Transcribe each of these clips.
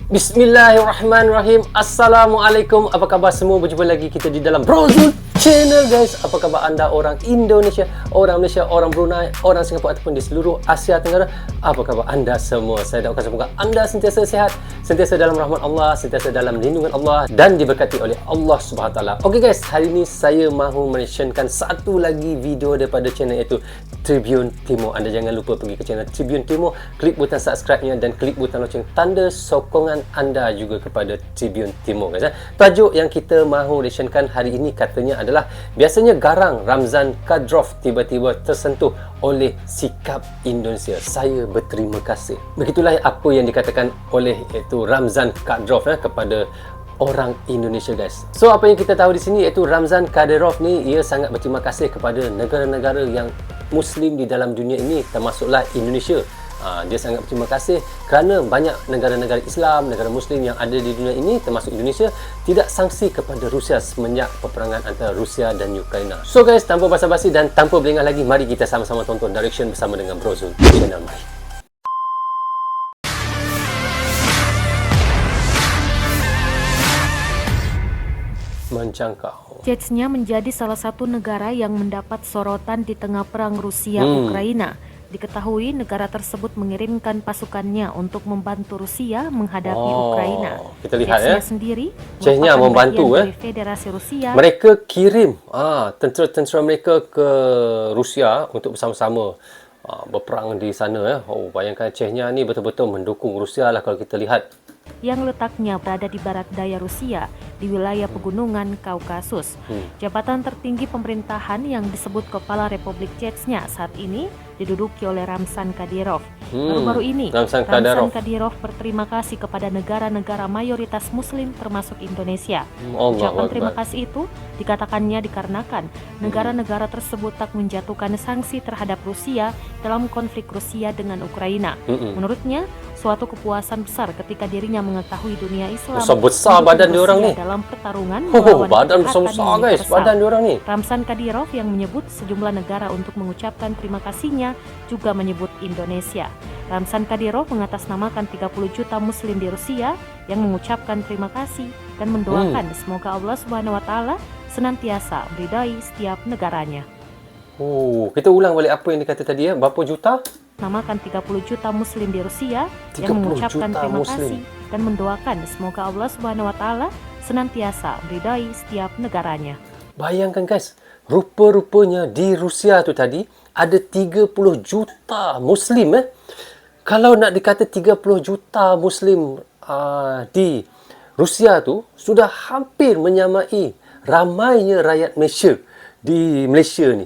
Bismillahirrahmanirrahim. Assalamualaikum. Apa khabar semua? Berjumpa lagi kita di dalam Brozul Channel, guys. Apa khabar anda orang Indonesia, orang Malaysia, orang Brunei, orang Singapura ataupun di seluruh Asia Tenggara? Apa khabar anda semua? Saya doakan semoga anda sentiasa sihat, sentiasa dalam rahmat Allah, sentiasa dalam lindungan Allah dan diberkati oleh Allah Subhanahu Wa Taala. Okey guys, hari ini saya mahu mentionkan satu lagi video daripada channel, iaitu Tribun Timur. Anda jangan lupa pergi ke channel Tribun Timur, klik butang subscribe-nya dan klik butang loceng tanda sokongan anda juga kepada Tribun Timur, guys. Tajuk yang kita mahu reactionkan hari ini katanya adalah biasanya garang Ramzan Kadyrov tiba-tiba tersentuh oleh sikap Indonesia. Saya berterima kasih. Begitulah apa yang dikatakan oleh iaitu Ramzan Kadyrov kepada orang Indonesia, guys. So apa yang kita tahu di sini iaitu Ramzan Kadyrov ni ia sangat berterima kasih kepada negara-negara yang Muslim di dalam dunia ini, termasuklah Indonesia. Dia sangat berterima kasih kerana banyak negara-negara Islam, negara Muslim yang ada di dunia ini, termasuk Indonesia, tidak sangsi kepada Rusia semenjak peperangan antara Rusia dan Ukraina. So guys, tanpa basa-basi dan tanpa berlengah lagi, mari kita sama-sama tonton Direction bersama dengan Brozul Channel. Mari. Menjangkau. Chechnya menjadi salah satu negara yang mendapat sorotan di tengah perang Rusia-Ukraina. Diketahui negara tersebut mengirimkan pasukannya untuk membantu Rusia menghadapi Ukraina. Kita lihat Chechnya sendiri Chechnya membantu dari Federasi Rusia. Mereka kirim tentera-tentera mereka ke Rusia untuk bersama-sama berperang di sana. Bayangkan Chechnya ni betul-betul mendukung Rusia lah kalau kita lihat. Yang letaknya berada di barat daya Rusia, di wilayah pegunungan Kaukasus. Jabatan tertinggi pemerintahan yang disebut Kepala Republik Chechnya saat ini diduduki oleh Ramzan Kadyrov. Baru-baru ini, Ramzan Kadyrov berterima kasih kepada negara-negara mayoritas Muslim termasuk Indonesia. Ucapan terima kasih itu dikatakannya dikarenakan negara-negara tersebut tak menjatuhkan sanksi terhadap Rusia dalam konflik Rusia dengan Ukraina. Menurutnya, suatu kepuasan besar ketika dirinya mengetahui dunia Islam besar badan diorang ni dalam pertarungan melawan badan besar guys, badan diorang ni. Ramzan Kadyrov yang menyebut sejumlah negara untuk mengucapkan terima kasihnya juga menyebut Indonesia. Ramzan Kadyrov mengatasnamakan 30 juta Muslim di Rusia yang mengucapkan terima kasih dan mendoakan semoga Allah Subhanahu Wa Taala senantiasa meridai setiap negaranya. Kita ulang balik apa yang dikata tadi ya, berapa juta? Namakan 30 juta Muslim di Rusia yang mengucapkan terima kasih dan mendoakan semoga Allah Subhanahu Wa Taala senantiasa meridai setiap negaranya. Bayangkan guys, rupa-rupanya di Rusia tu tadi ada 30 juta Muslim. Kalau nak dikata 30 juta Muslim di Rusia tu sudah hampir menyamai ramainya rakyat Malaysia di Malaysia ni.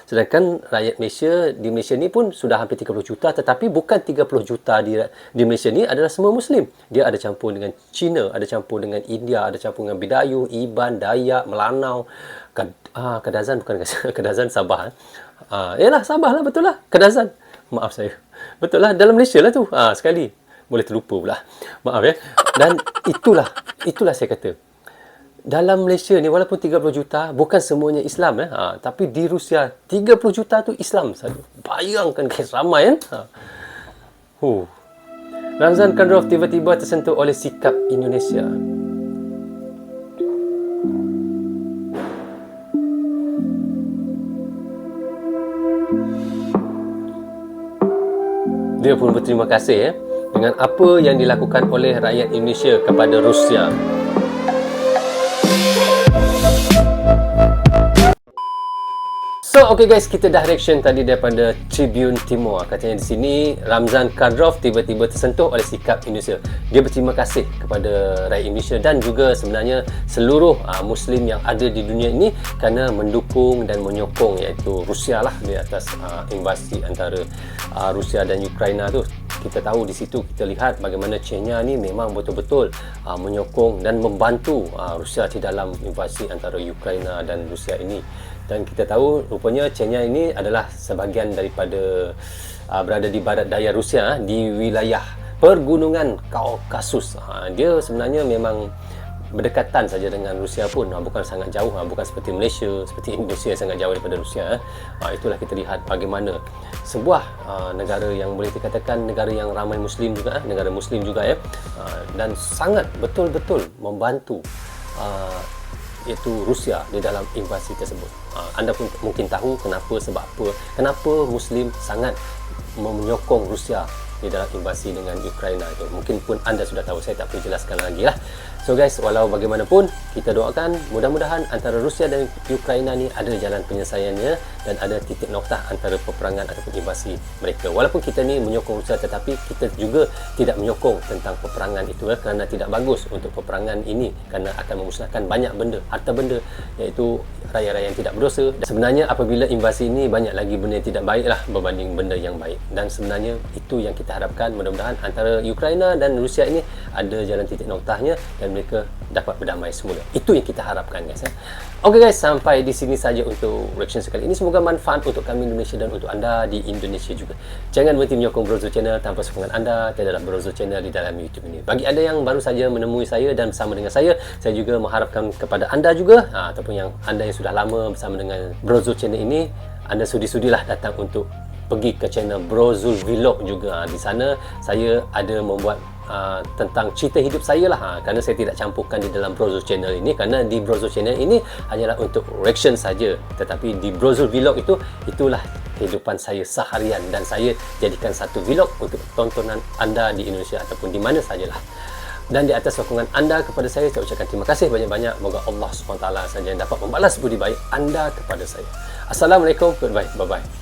Sedangkan rakyat Malaysia di Malaysia ni pun sudah hampir 30 juta, tetapi bukan 30 juta di Malaysia ni adalah semua Muslim. Dia ada campur dengan Cina, ada campur dengan India, ada campur dengan Bidayuh, Iban, Dayak, Melanau, Kadazan bukan Kadazan Sabah. Yalah Sabah lah, betul lah. Kadazan. Maaf saya. Betul lah, dalam Malaysia lah tu. Sekali. Boleh terlupa pula. Maaf ya. Dan itulah saya kata. Dalam Malaysia ni walaupun 30 juta bukan semuanya Islam tapi di Rusia 30 juta tu Islam saja. Bayangkan guys, ramai kan. Ramzan Kadyrov tiba-tiba tersentuh oleh sikap Indonesia. Dia pun berterima kasih dengan apa yang dilakukan oleh rakyat Indonesia kepada Rusia. So, okay guys, kita dah reaction tadi daripada Tribun Timur. Katanya di sini Ramzan Kadyrov tiba-tiba tersentuh oleh sikap Indonesia. Dia berterima kasih kepada rakyat Indonesia dan juga sebenarnya seluruh Muslim yang ada di dunia ini kerana mendukung dan menyokong iaitu Rusia lah di atas invasi antara Rusia dan Ukraina tu. Kita tahu di situ, kita lihat bagaimana Chechnya ni memang betul-betul menyokong dan membantu Rusia di dalam invasi antara Ukraina dan Rusia ini. Dan kita tahu rupanya Chechnya ini adalah sebahagian daripada berada di barat daya Rusia, di wilayah pergunungan Kaukasus. Dia sebenarnya memang berdekatan saja dengan Rusia pun, bukan sangat jauh, bukan seperti Malaysia, seperti Indonesia sangat jauh daripada Rusia. Itulah kita lihat bagaimana sebuah negara yang boleh dikatakan negara yang ramai Muslim juga, negara Muslim juga dan sangat betul-betul membantu iaitu Rusia di dalam invasi tersebut. Anda pun mungkin tahu kenapa Muslim sangat menyokong Rusia di dalam invasi dengan Ukraina itu. Mungkin pun anda sudah tahu, saya tak perlu jelaskan lagi lah. So guys, walau bagaimanapun, kita doakan mudah-mudahan antara Rusia dan Ukraina ni ada jalan penyelesaiannya dan ada titik noktah antara peperangan ataupun invasi mereka. Walaupun kita ni menyokong Rusia, tetapi kita juga tidak menyokong tentang peperangan itu kerana tidak bagus untuk peperangan ini, kerana akan memusnahkan banyak benda, harta benda, iaitu rakyat-rakyat yang tidak berdosa. Dan sebenarnya apabila invasi ini, banyak lagi benda yang tidak baik lah berbanding benda yang baik. Dan sebenarnya itu yang kita harapkan, mudah-mudahan antara Ukraina dan Rusia ini ada jalan titik noktahnya dan mereka dapat berdamai semula. Itu yang kita harapkan guys. Okey guys, sampai di sini saja untuk reaction sekali ini. Semoga manfaat untuk kami Indonesia dan untuk anda di Indonesia juga. Jangan berhenti menyokong Brozo Channel. Tanpa sokongan anda, tiada Brozo Channel di dalam YouTube ini. Bagi anda yang baru saja menemui saya dan bersama dengan saya juga mengharapkan kepada anda juga, ataupun yang anda yang sudah lama bersama dengan Brozo Channel ini, anda sudi-sudilah datang untuk pergi ke channel Brozul Vlog juga. Di sana saya ada membuat tentang cerita hidup saya lah, kerana saya tidak campurkan di dalam Brozul Channel ini, kerana di Brozul Channel ini hanyalah untuk reaction saja, tetapi di Brozul Vlog itulah kehidupan saya seharian dan saya jadikan satu vlog untuk tontonan anda di Indonesia ataupun di mana sajalah. Dan di atas sokongan anda kepada saya ucapkan terima kasih banyak-banyak. Moga Allah SWT saja yang dapat membalas budi baik anda kepada saya. Assalamualaikum, goodbye, bye-bye.